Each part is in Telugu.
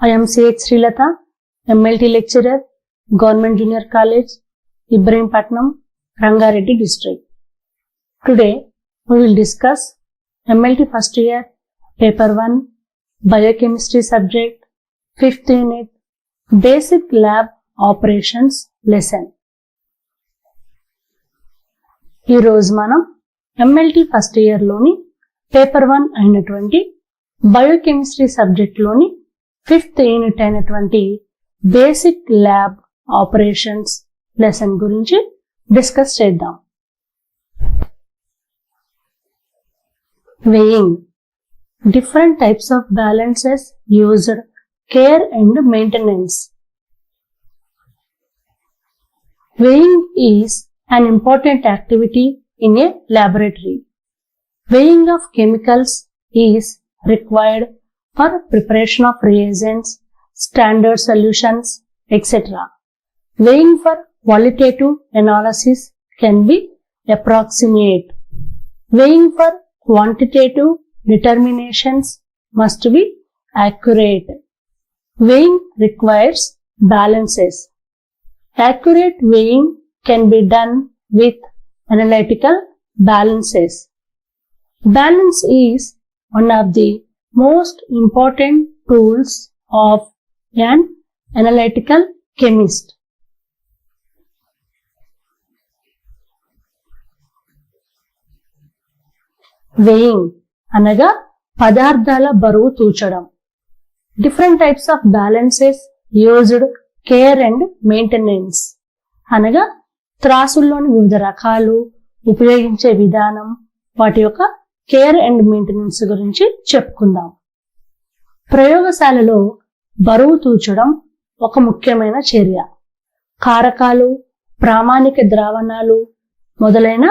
I am C.H. Srilata, MLT lecturer, Government Junior College, Ibrahimpatnam, Rangareddy district. Today we will discuss MLT first year, paper 1, biochemistry subject, 5th unit, basic lab operations lesson. ఈ రోజు మనం MLT ఫస్ట్ ఇయర్ లోని పేపర్ 1 అయినటువంటి బయోకెమిస్ట్రీ సబ్జెక్ట్ లోని 5th యూనిట్ అయినటువంటి బేసిక్ ల్యాబ్ ఆపరేషన్స్ లెసన్ గురించి డిస్కస్ చేద్దాం. Weighing. Different types of balances used, care and maintenance. Weighing is an important activity in a laboratory. Weighing of chemicals is required for preparation of reagents, standard solutions, etc. Weighing for qualitative analysis can be approximate. Weighing for quantitative determinations must be accurate. Weighing requires balances. Accurate weighing can be done with analytical balances. Balance is one of the most important tools of an analytical chemist. Weighing అనగా పదార్థాల బరువు తూచడం. Different types of balances used, care and maintenance అనగా త్రాసుల్లోని వివిధ రకాలు, ఉపయోగించే విధానం, వాటి యొక్క కేర్ అండ్ మెయింటెనెన్స్ గురించి చెప్పుకుందాం. ప్రయోగశాలలో బరువు తూచడం ఒక ముఖ్యమైన చర్య. కారకాలు, ప్రామాణిక ద్రావణాలు మొదలైన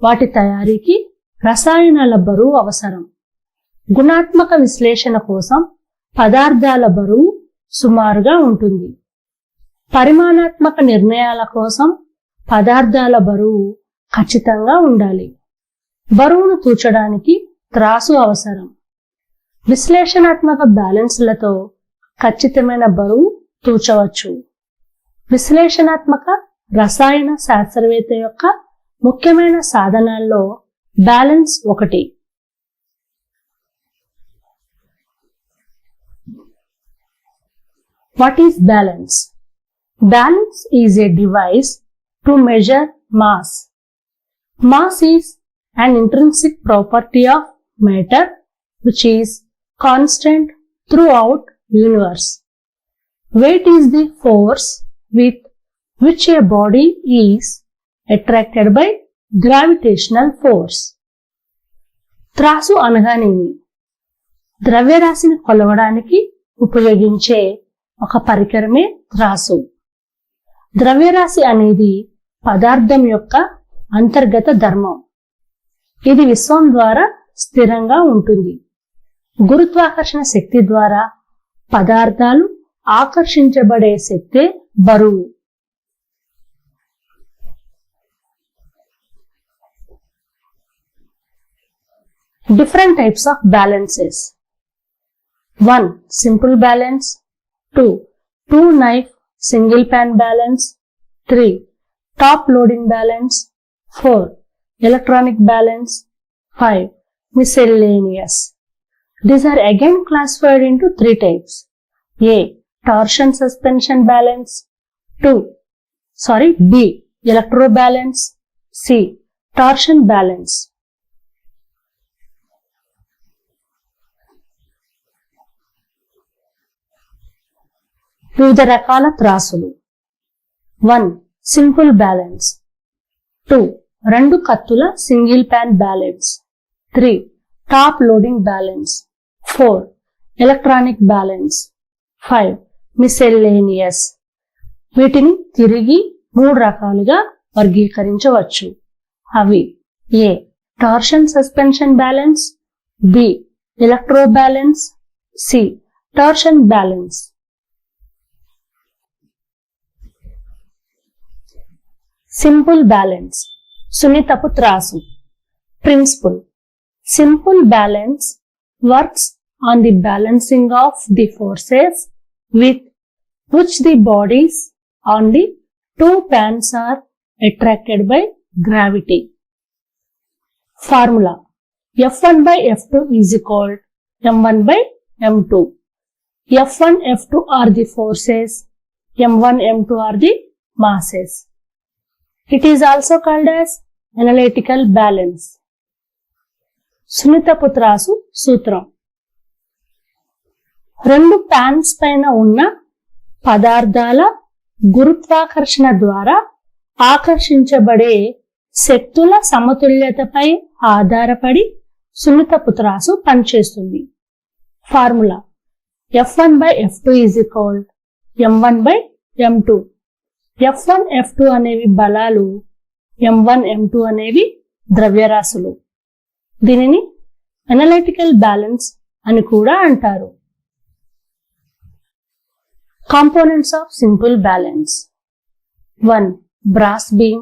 వాటి తయారీకి రసాయనాల బరువు అవసరం. గుణాత్మక విశ్లేషణ కోసం పదార్థాల బరువు సుమారుగా ఉంటుంది. పరిమాణాత్మక నిర్ణయాల కోసం పదార్థాల బరువు ఖచ్చితంగా ఉండాలి. బరువును తూచడానికి త్రాసు అవసరం. విశ్లేషణాత్మక బ్యాలెన్స్లతో ఖచ్చితమైన బరువు తూచవచ్చు. విశ్లేషణాత్మక రసాయన శాస్త్రవేత్త యొక్క ముఖ్యమైన సాధనాల్లో బ్యాలెన్స్ ఒకటి. What is balance? Balance is a device to measure mass. Mass is an intrinsic property of matter which is constant throughout universe. Weight is the force with which a body is attracted by gravitational force. త్రాసు అనగానేమి? ద్రవ్యరాశిని కొలవడానికి ఉపయోగించే ఒక పరికరమే త్రాసు. ద్రవ్యరాశి అనేది పదార్థం యొక్క అంతర్గత ధర్మం. ఇది విశ్వం ద్వారా స్థిరంగా ఉంటుంది. గురుత్వాకర్షణ శక్తి ద్వారా పదార్థాలు ఆకర్షించబడే శక్తే బరువు. Different types of balances. 1. Simple balance. 2. Two knife single pan balance. 3. Top loading balance. 4. Electronic balance. 5. Miscellaneous. These are again classified into 3 types. A. Torsion suspension balance. B. Electrobalance. C. Torsion balance. వివిధ రకాల త్రాసులు. 1. Simple balance. 2. రెండు కత్తుల single pan balance. 3. Top loading balance. 4. Electronic balance. 5. Miscellaneous. వీటిని తిరిగి 3 రకాలుగా వర్గీకరించవచ్చు. అవి: A. Torsion suspension balance. B. Electro balance. C. Torsion balance. Simple balance. సున్నితపు త్రాసు. Principle. Simple balance works on the balancing of the forces with which the bodies on the two pans are attracted by gravity. Formula: F1 by F2 is equal to M1 by M2. F1, F2 are the forces, M1, M2 are the masses. It is also called as analytical balance. సునితపుత్రాసు సూత్రం: రెండు ప్యాన్స్ పైన ఉన్న పదార్థాల గురుత్వాకర్షణ ద్వారా ఆకర్షించబడే శక్తుల సమతుల్యతపై ఆధారపడి సునితపుత్రాసు పనిచేస్తుంది. Formula: F1 by F2 is equal to M1 by M2. F1, F2 అనేవి బలాలు, M1, M2 అనేవి ద్రవ్యరాశులు. దీనిని అనలిటికల్ బ్యాలెన్స్ అని కూడా అంటారు. Components of simple balance: 1. Brass beam.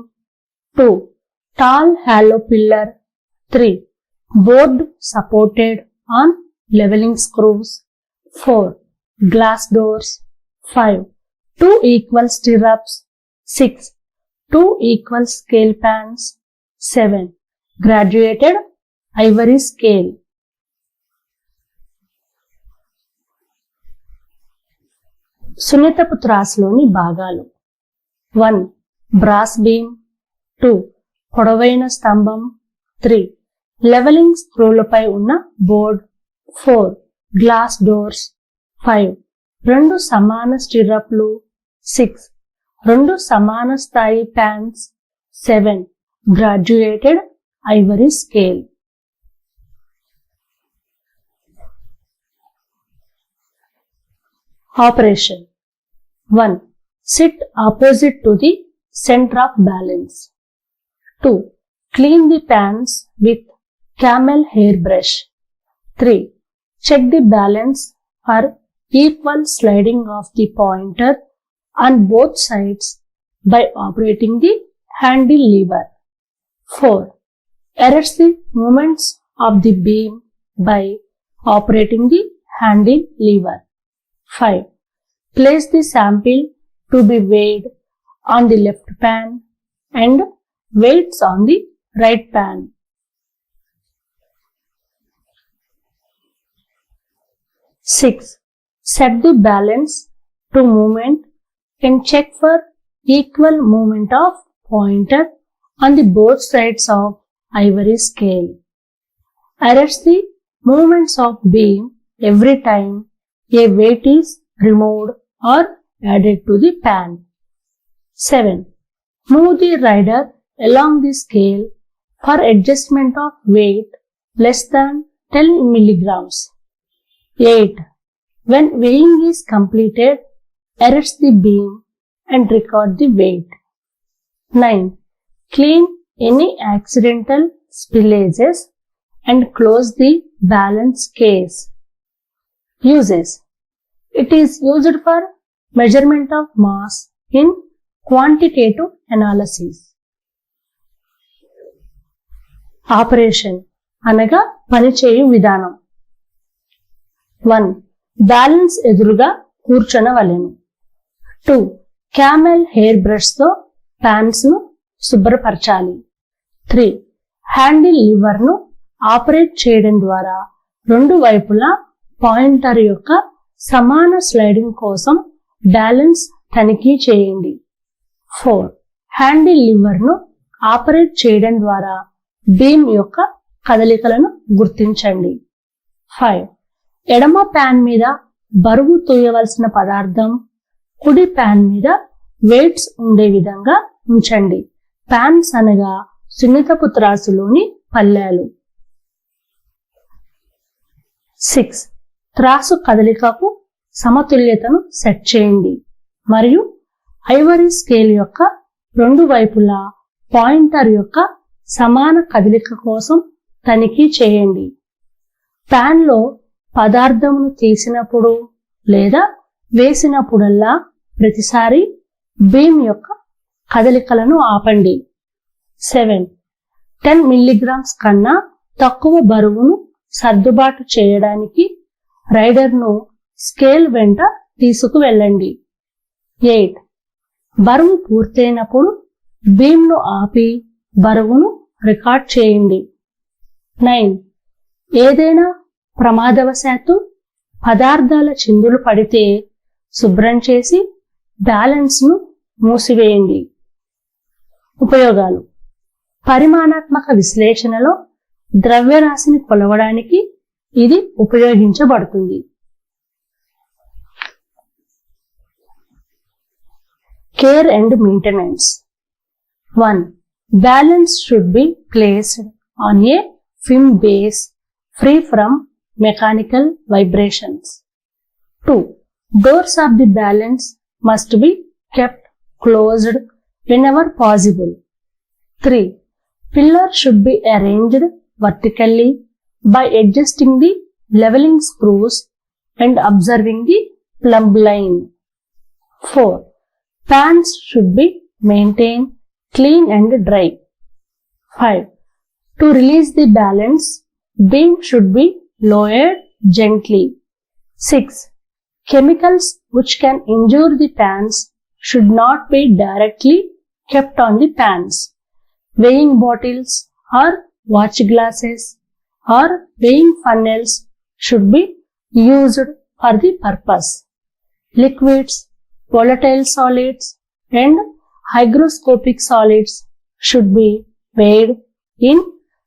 2. Tall hollow pillar. 3. Board supported on leveling screws. 4. Glass doors. 5. 2 equal stirrups. 6. 2 equal scale pans. 7. Graduated ivory scale. సునితపుత్రాసులోని భాగాలు: 1. Brass beam. 2. పొడవైన స్తంభం. 3. లెవెలింగ్ స్క్రూలపై ఉన్న బోర్డ్. 4. Glass doors. 5. 2 సమాన స్టిర్రప్లు. 6. 2 సమాన స్థాయి pans. 7. Graduated ivory scale. Operation: 1. Sit opposite to the center of balance. 2. Clean the pans with camel hair brush. 3. Check the balance for equal sliding of the pointer on both sides by operating the handle lever. 4. Arrest the movements of the beam by operating the handle lever. 5. Place the sample to be weighed on the left pan and weights on the right pan. 6. Set the balance to movement and check for equal movement of pointer on the both sides of ivory scale. Arrest the movements of beam every time a weight is removed or added to the pan. 7. Move the rider along the scale for adjustment of weight less than 10 milligrams. 8. When weighing is completed, arrest the beam and record the weight. 9. Clean any accidental spillages and close the balance case. Uses: It is used for measurement of mass in quantitative analysis. Operation అనగా పనిచేయు విధానం. 1. బ్యాలెన్స్ ఎదురుగా కూర్చొనవలెను. 2. క్యామెల్ హెయిర్ బ్రష్ తో ప్యాన్స్ ను శుభ్రపరచాలి. 3. హ్యాండిల్ లివర్ ను ఆపరేట్ చేయడం ద్వారా రెండు వైపులా పాయింటర్ యొక్క సమాన స్లైడింగ్ కోసం బ్యాలెన్స్ తనిఖీ చేయండి. 4. హ్యాండిల్ లివర్ ను ఆపరేట్ చేయడం ద్వారా బీమ్ యొక్క కదలికలను గుర్తించండి. 5. ఎడమ ప్యాన్ మీద బరువు తూయవలసిన పదార్థం కుడి ప్యాన్ మీద వెయిట్స్ ఉండే విధంగా ఉంచండి. ప్యాన్స్ అనగా సున్నితపు త్రాసులోని పళ్ళాలు. 6. త్రాసు కదలికకు సమతుల్యతను సెట్ చేయండి మరియు ఐవరీ స్కేల్ యొక్క రెండు వైపులా పాయింటర్ యొక్క సమాన కదలిక కోసం తనిఖీ చేయండి. ప్యాన్ లో పదార్థమును తీసినప్పుడు లేదా వేసినప్పుడల్లా ప్రతిసారి బీమ్ యొక్క కదలికలను ఆపండి. 7. 10 మిల్లీగ్రామ్స్ కన్నా తక్కువ బరువును సర్దుబాటు చేయడానికి రైడర్ ను స్కేల్ వెంట తీసుకువెళ్ళండి. 8. బరువు పూర్తయినప్పుడు బీమ్ను ఆపి బరువును రికార్డ్ చేయండి. 9. ఏదైనా ప్రమాదవశాత్తు పదార్థాల చిందులు పడితే శుభ్రం చేసి బ్యాలెన్స్ను మూసివేయండి. ఉపయోగాలు: పరిమాణాత్మక విశ్లేషణలో ద్రవ్యరాశిని కొలవడానికి ఇది ఉపయోగించబడుతుంది. Care and maintenance. 1. Balance should be placed on a firm base free from mechanical vibrations. 2. Doors of the balance must be kept closed whenever possible. 3. Pillars should be arranged vertically by adjusting the leveling screws and observing the plumb line. 4. Pans should be maintained clean and dry. 5. To release the balance, beam should be lowered gently. 6. Chemicals which can injure the pans should not be directly kept on the pans. Weighing bottles or watch glasses or weighing funnels should be used for the purpose. Liquids, volatile solids and hygroscopic solids should be weighed in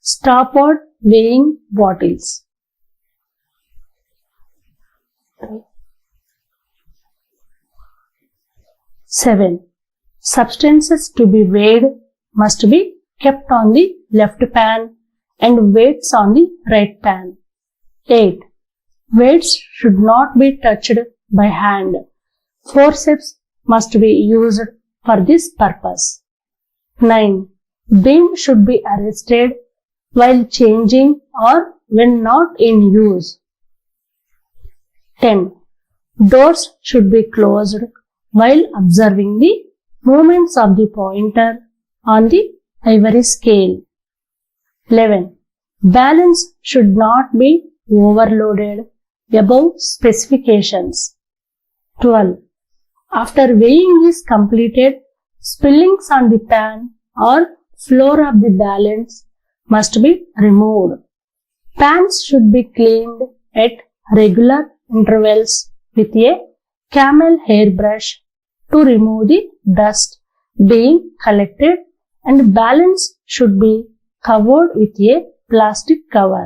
stoppered weighing bottles. 7. Substances to be weighed must be kept on the left pan and weights on the right pan. 8. Weights should not be touched by hand. Forceps must be used for this purpose. 9. Beam should be arrested while changing or when not in use. 10. Doors should be closed while observing the movements of the pointer on the ivory scale. 11. Balance should not be overloaded above specifications. 12. After weighing is completed, spillings on the pan or floor of the balance must be removed. Pans should be cleaned at regular intervals with a camel hair brush to remove the dust being collected, and balance should be covered with a plastic cover.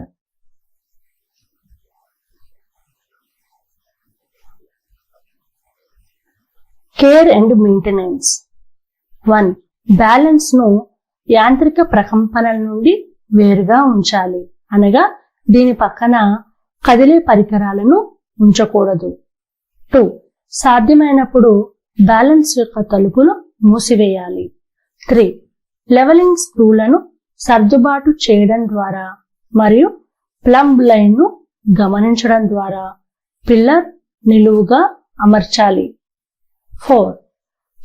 Care and maintenance. 1. Balance ను యాంత్రిక ప్రకంపనల నుండి వేరుగా ఉంచాలి, అనగా దీని పక్కన కదిలే పరికరాలను ఉంచకూడదు. 2. సాధ్యమైనప్పుడు బ్యాలెన్స్ యొక్క తలుపులు మూసివేయాలి. 3. లెవెలింగ్ స్క్రూలను సర్దుబాటు చేయడం ద్వారా మరియు ప్లంబ్ లైన్ ను గమనించడం ద్వారా పిల్లర్ నిలువుగా అమర్చాలి. 4.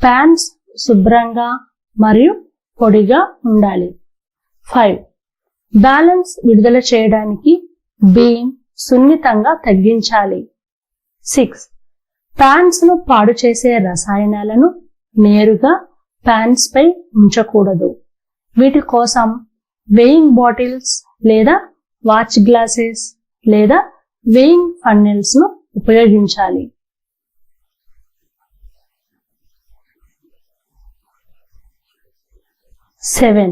ప్యాన్స్ శుభ్రంగా మరియు పొడిగా ఉండాలి. 5. బ్యాలెన్స్ విడుదల చేయడానికి బీమ్ సున్నితంగా తగ్గించాలి. 6. ప్యాన్స్ ను పాడు చేసే రసాయనాలను నేరుగా ప్యాన్స్ పై ఉంచకూడదు. వీటి కోసం వెయింగ్ బాటిల్స్ లేదా వాచ్ గ్లాసెస్ లేదా వెయింగ్ ఫన్నెల్స్ ను ఉపయోగించాలి. 7.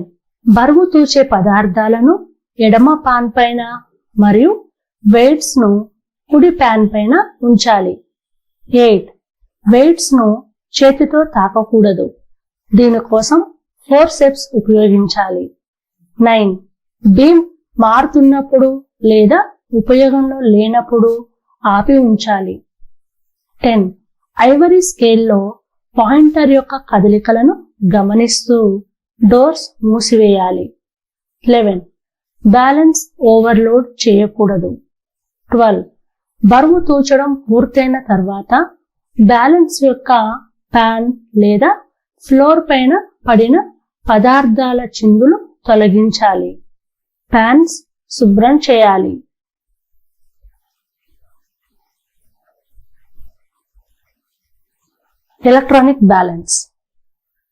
బరువు తూచే పదార్థాలను ఎడమ పాన్ పైన మరియు వెయిట్స్ ను కుడి పాన్ పైన ఉంచాలి. 8. వెయిట్స్ ను చేతితో తాకకూడదు. దీనికోసం ఫోర్సెప్స్ ఉపయోగించాలి. 9. బీమ్ మారుతున్నప్పుడు లేదా ఉపయోగంలో లేనప్పుడు ఆపి ఉంచాలి. 10. ఐవరీ స్కేల్లో పాయింటర్ యొక్క కదలికలను గమనిస్తూ డోర్స్ మూసివేయాలి. 11. బ్యాలెన్స్ ఓవర్లోడ్ చేయకూడదు. 12. బరువు తూచడం పూర్తయిన తర్వాత బ్యాలెన్స్ యొక్క ప్యాన్ లేదా ఫ్లోర్ పైన పడిన పదార్థాల చిందులు తొలగించాలి. ప్యాన్స్ శుభ్రం చేయాలి. Electronic balance.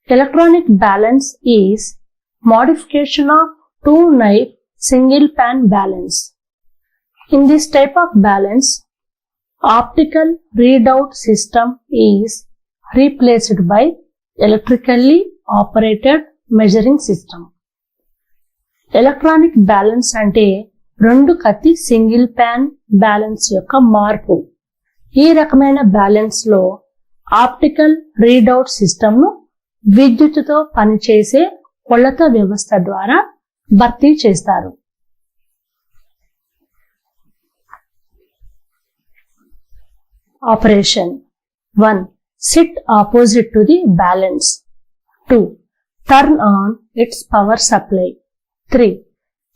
Electronic balance is modification of two-knife single pan balance. In this type of balance, optical readout system is replaced by electrically operated measuring system. Electronic balance అంటే రెండు కత్తి సింగిల్ ప్యాన్ బ్యాలెన్స్ యొక్క మార్పు. ఈ రకమైన బ్యాలెన్స్ లో ఆప్టికల్ రీడౌట్ సిస్టమ్ ను విద్యుత్తుతో పనిచేసే కొలత వ్యవస్థ ద్వారా భర్తీ చేస్తారు. Operation 1. Sit opposite to the balance. 2. Turn on its power supply. 3.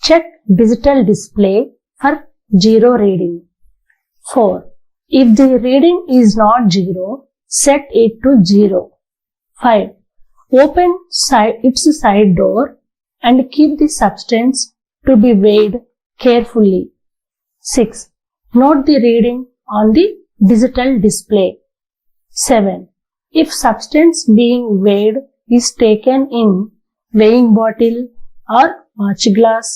Check digital display for zero reading. 4. If the reading is not zero, set it to 0. 5. Open its side door and keep the substance to be weighed carefully. 6. Note the reading on the digital display. 7. If substance being weighed is taken in weighing bottle or watch glass,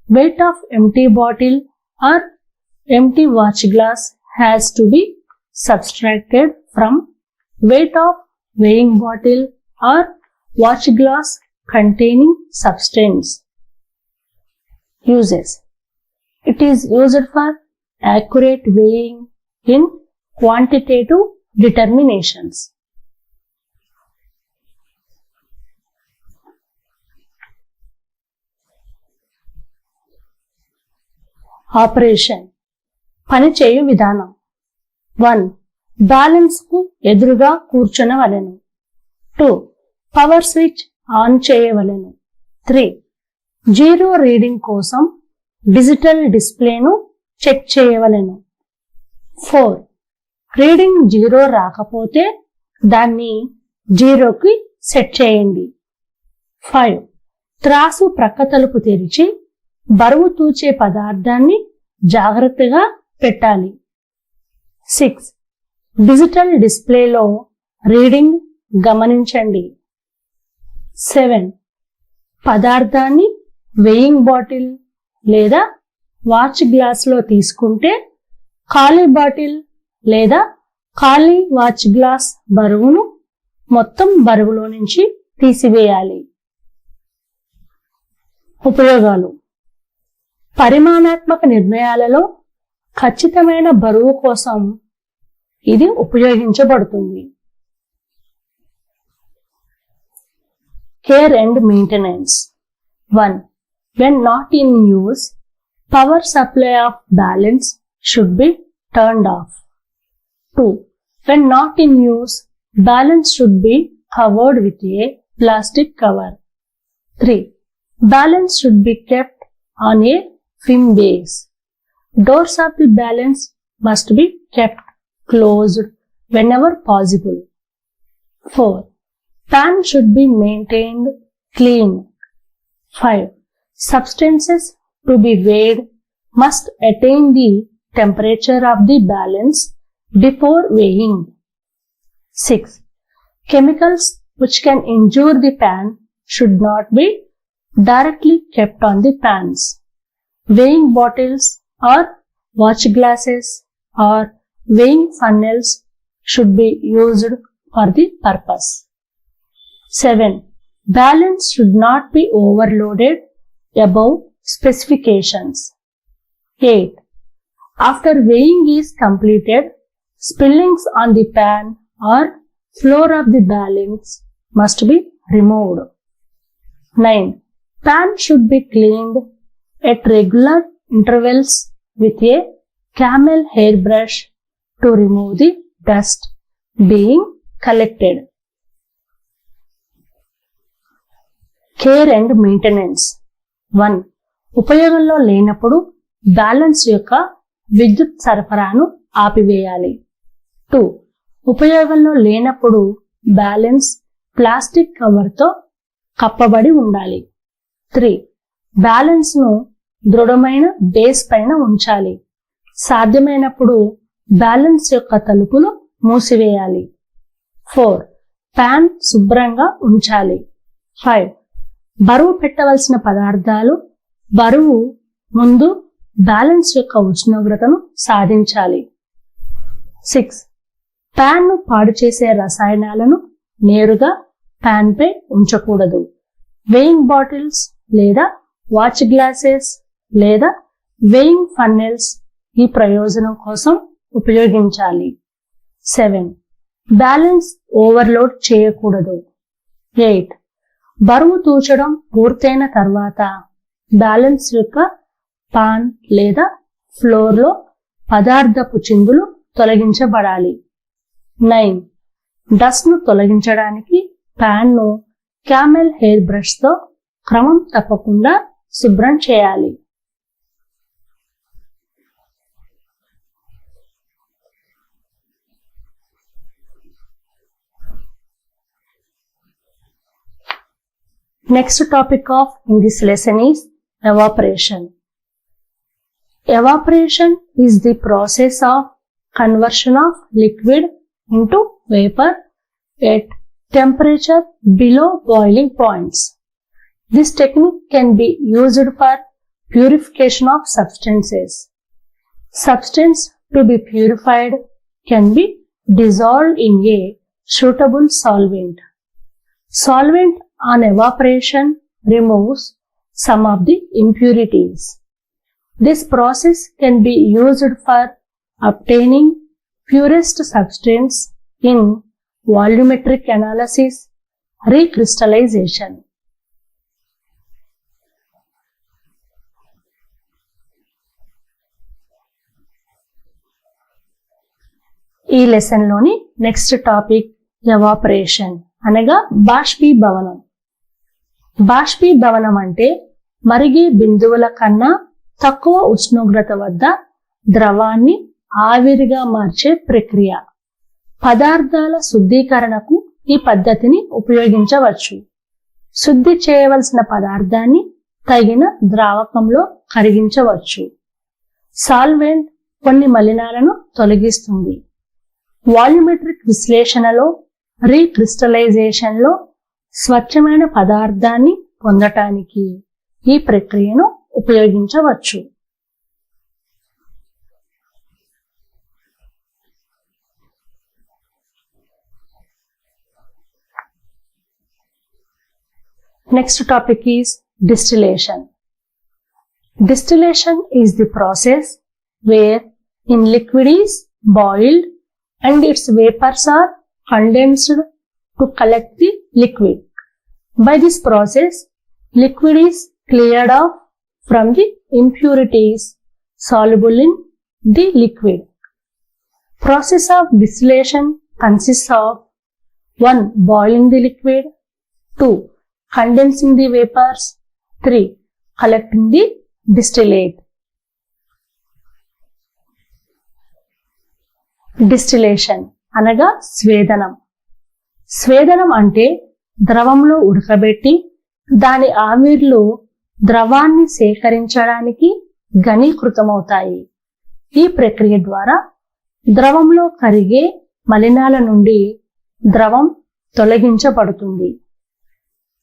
weight of empty bottle or empty watch glass has to be subtracted from weight of weighing bottle or watch glass containing substance. Uses. It is used for accurate weighing in quantitative determinations. Operation పనిచేయు విధానం. 1. బ్యాలెన్స్ కు ఎదురుగా కూర్చొనవలెను. 2. పవర్ స్విచ్ ఆన్ చేయవలెను. 3. జీరో రీడింగ్ కోసం డిజిటల్ డిస్ప్లేను చెక్ చేయవలెను. 4. రీడింగ్ జీరో రాకపోతే దాన్ని జీరోకి సెట్ చేయండి. 5. త్రాసు ప్రక్క తలుపు తెరిచి బరువు తూచే పదార్థాన్ని జాగ్రత్తగా పెట్టాలి. 6. డిజిటల్ డిస్ప్లేలో రీడింగ్ గమనించండి. 7. పదార్థాన్ని వెయింగ్ బాటిల్ లేదా వాచ్ గ్లాస్లో తీసుకుంటే ఖాళీ బాటిల్ లేదా ఖాళీ వాచ్ గ్లాస్ బరువును మొత్తం బరువులో నుంచి తీసివేయాలి. ఉపయోగాలు. పరిమాణాత్మక నిర్ణయాలలో ఖచ్చితమైన బరువు కోసం ఇది ఉపయోగించబడుతుంది. Care and maintenance. 1. When not in use, power supply of balance should be turned off. 2. When not in use, balance should be covered with a plastic cover. 3. Balance should be kept on a firm base. Doors of the balance must be kept closed whenever possible. 4. Pan should be maintained clean. 5. Substances to be weighed must attain the temperature of the balance before weighing. 6. Chemicals which can injure the pan should not be directly kept on the pans. Weighing bottles or watch glasses or weighing funnels should be used for the purpose. 7. Balance should not be overloaded above specifications. 8. After weighing is completed, spillings on the pan or floor of the balance must be removed. 9. Pan should be cleaned at regular intervals with a camel hairbrush to remove the dust being collected. Care and maintenance. 1. ఉపయోగంలో లేనప్పుడు బ్యాలెన్స్ యొక్క విద్యుత్ సరఫరాను ఆపివేయాలి. 2. ఉపయోగంలో లేనప్పుడు బ్యాలెన్స్ ప్లాస్టిక్ కవర్తో కప్పబడి ఉండాలి. 3. బ్యాలెన్స్ ను దృఢమైన బేస్ పైన ఉంచాలి. సాధ్యమైనప్పుడు బ్యాలెన్స్ యొక్క తలుపులు మూసివేయాలి. 4. ప్యాన్ శుభ్రంగా ఉంచాలి. 5. బరువు పెట్టవలసిన పదార్థాలు బరువు ముందు బ్యాలెన్స్ యొక్క ఉష్ణోగ్రతను సాధించాలి. 6. ప్యాన్ ను పాడు చేసే రసాయనాలను నేరుగా ప్యాన్ పై ఉంచకూడదు. వేయింగ్ బాటిల్స్ లేదా వాచ్ గ్లాసెస్ లేదా వేయింగ్ ఫన్నెల్స్ ఈ ప్రయోజనం కోసం ఉపయోగించాలి. 7. బ్యాలెన్స్ ఓవర్లోడ్ చేయకూడదు. 8. బరువు తూచడం పూర్తయిన తర్వాత బ్యాలెన్స్ యొక్క పాన్ లేదా ఫ్లోర్ లో పదార్థపు చిందులు తొలగించబడాలి. 9. డస్ట్ ను తొలగించడానికి ప్యాన్ ను క్యామెల్ హెయిర్ బ్రష్ తో క్రమం తప్పకుండా శుభ్రం చేయాలి. Next topic in this lesson is evaporation. Evaporation is the process of conversion of liquid into vapor at temperature below boiling points. This technique can be used for purification of substances. Substance to be purified can be dissolved in a suitable solvent. Solvent on evaporation removes some of the impurities. This process can be used for obtaining purest substance in volumetric analysis, recrystallization. ఈ లెసన్ లోని నెక్స్ట్ టాపిక్ ఎవాపరేషన్ అనగా బాష్పీభవనం. బాష్పీభవనం అంటే మరిగే బిందువుల కన్నా తక్కువ ఉష్ణోగ్రత వద్ద ద్రవాన్ని ఆవిరిగా మార్చే ప్రక్రియ. పదార్థాల శుద్ధీకరణకు ఈ పద్ధతిని ఉపయోగించవచ్చు. శుద్ధి చేయవలసిన పదార్థాన్ని తగిన ద్రావకంలో కరిగించవచ్చు. సాల్వెంట్ కొన్ని మలినాలను తొలగిస్తుంది. వాల్యూమెట్రిక్ విశ్లేషణలో రీక్రిస్టలైజేషన్ లో స్వచ్ఛమైన పదార్థాన్ని పొందటానికి ఈ ప్రక్రియను ఉపయోగించవచ్చు. Next topic is distillation. Distillation is the process where in liquid is boiled and its vapors are condensed to collect the liquid. By this process, liquid is cleared off from the impurities soluble in the liquid. Process of distillation consists of 1. Boiling the liquid, 2. Condensing the vapors, 3. Collecting the distillate. Distillation అనగా స్వేదనం. స్వేదనం అంటే ద్రవంలో ఉడకబెట్టి దాని ఆవిర్లు ద్రవాన్ని సేకరించడానికి ఘనీకృతమవుతాయి. ఈ ప్రక్రియ ద్వారా ద్రవంలో కరిగే మలినాల నుండి ద్రవం తొలగించబడుతుంది.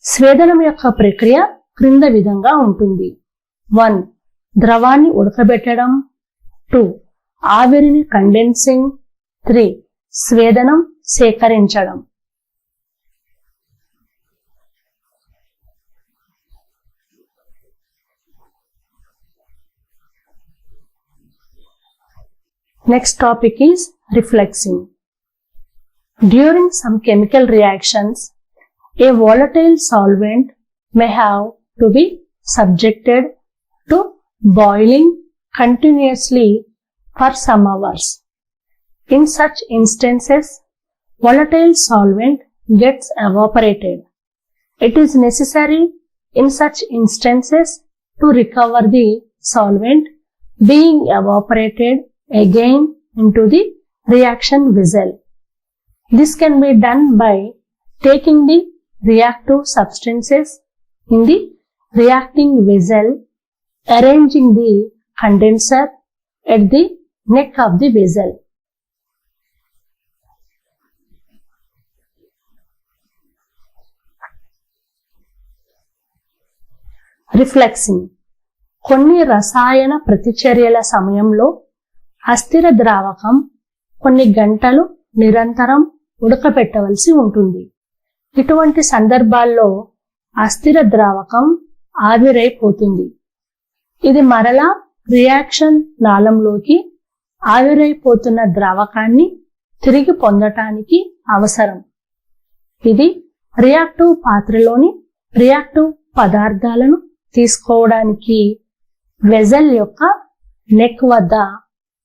స్వేదనం యొక్క ప్రక్రియ క్రింద విధంగా ఉంటుంది. 1. ద్రవాన్ని ఉడకబెట్టడం, 2. ఆవిరిని కండెన్సింగ్, 3. స్వేదనం సేకరించడం. Next topic is refluxing. During some chemical reactions, a volatile solvent may have to be subjected to boiling continuously for some hours. In such instances, volatile solvent gets evaporated. It is necessary in such instances to recover the solvent being evaporated again into the reaction vessel. This can be done by taking the reactive substances in the reacting vessel, arranging the condenser at the neck of the vessel. రిఫ్లెక్సింగ్ కొన్ని రసాయన ప్రతిచర్యల సమయంలో అస్థిర ద్రావకం కొన్ని గంటలు నిరంతరం ఉడకబెట్టవలసి ఉంటుంది. ఇటువంటి సందర్భాల్లో అస్థిర ద్రావకం ఆవిరైపోతుంది. ఇది మరలా రియాక్షన్ నాళంలోకి ఆవిరైపోతున్న ద్రావకాన్ని తిరిగి పొందటానికి అవసరం. ఇది రియాక్టివ్ పాత్రలోని రియాక్టివ్ పదార్థాలను తీసుకోవడానికి వెజల్ యొక్క నెక్ వద్ద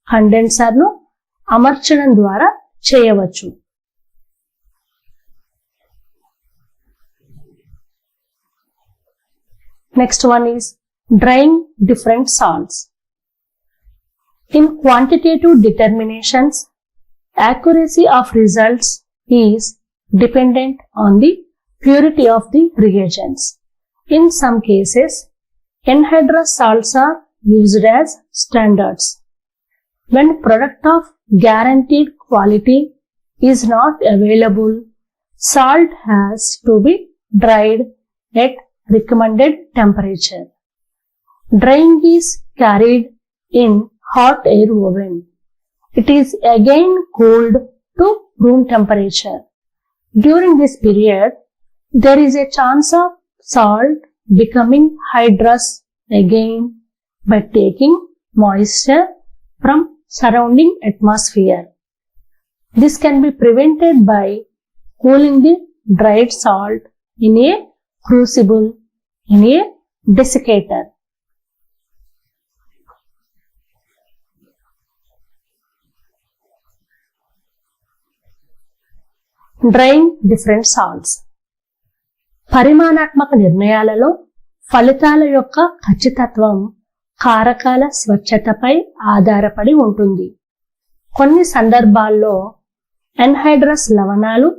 కండెన్సర్ను అమర్చడం ద్వారా చేయవచ్చు. Next one is drying different salts. In quantitative determinations, accuracy of results is dependent on the purity of the reagents. In some cases, anhydrous salts are used as standards. When product of guaranteed quality is not available, salt has to be dried at recommended temperature. Drying is carried in hot air oven. It is again cooled to room temperature. During this period, there is a chance of salt becoming hydrous again by taking moisture from surrounding atmosphere. This can be prevented by cooling the dried salt in a crucible in a desiccator. Drying different salts. పరిమాణాత్మక నిర్ణయాలలో ఫలితాల యొక్క ఖచ్చితత్వం కారకాల స్వచ్ఛతపై ఆధారపడి ఉంటుంది. కొన్ని సందర్భాల్లో ఎన్హైడ్రస్ లవణాలు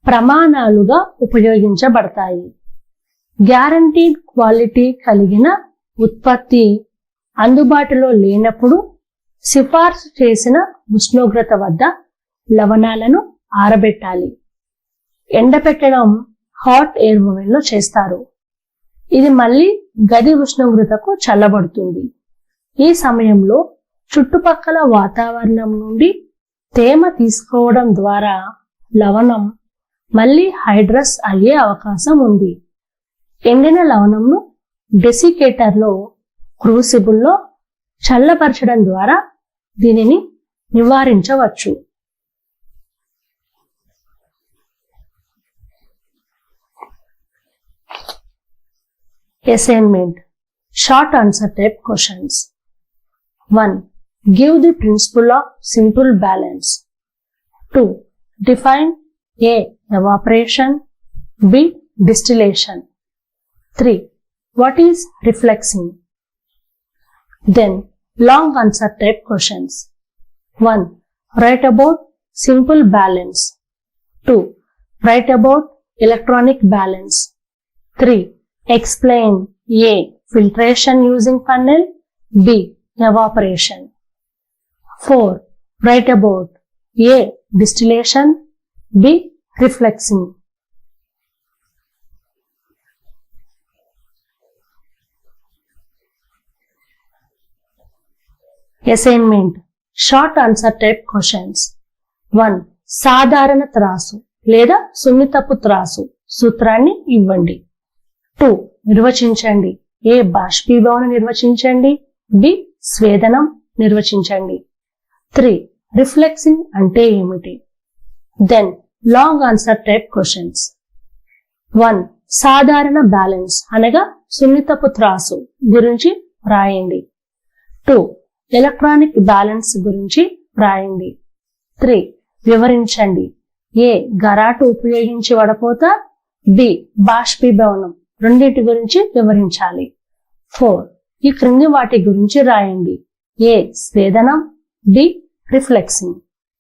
ప్రమాణాలుగా ఉపయోగించబడతాయి. గ్యారంటీడ్ క్వాలిటీ కలిగిన ఉత్పత్తి అందుబాటులో లేనప్పుడు సిఫార్సు చేసిన ఉష్ణోగ్రత వద్ద లవణాలను ఆరబెట్టాలి. ఎండబెట్టడం హాట్ ఎయిర్ ఓవెన్ లో చేస్తారు. ఇది మళ్ళీ గది ఉష్ణోగ్రతకు చల్లబడుతుంది. ఈ సమయంలో చుట్టుపక్కల వాతావరణం నుండి తేమ తీసుకోవడం ద్వారా లవణం మళ్ళీ హైడ్రస్ అయ్యే అవకాశం ఉంది. ఎండిన లవణంను డెసికేటర్లో క్రూసిబుల్లో చల్లపరచడం ద్వారా దీనిని నివారించవచ్చు. Assignment. Short answer type questions. 1. Give the principle of simple balance. 2. Define A. Evaporation. B. Distillation. 3. What is reflexing? Then, long answer type questions. 1. Write about simple balance. 2. Write about electronic balance. 3. Explain A. Filtration using funnel. B. Evaporation. 4. Write about A. Distillation. B. Reflexing. Assignment. Short answer type questions. 1. సాధారణ త్రాసు లేదా సున్నితపు త్రాసు సూత్రాన్ని ఇవ్వండి. 2. నిర్వచించండి. ఏ. బాష్పీభవన నిర్వచించండి. బి. స్వేదనం నిర్వచించండి. 3. రిఫ్లెక్సింగ్ అంటే ఏమిటి? Then long answer type questions. 1. సాధారణ బ్యాలెన్స్ అనగా సున్నితపు త్రాసు గురించి రాయండి. 2. ఎలక్ట్రానిక్ బ్యాలెన్స్ గురించి రాయండి. 3. వివరించండి. ఏ. గరాటు ఉపయోగించి వడపోత. బి. బాష్పీభవనం రెండింటి గురించి వివరించాలి. 4. ఈ క్రింది వాటి గురించి రాయండి. ఏ. స్వేదనం. బి. రిఫ్లెక్సింగ్.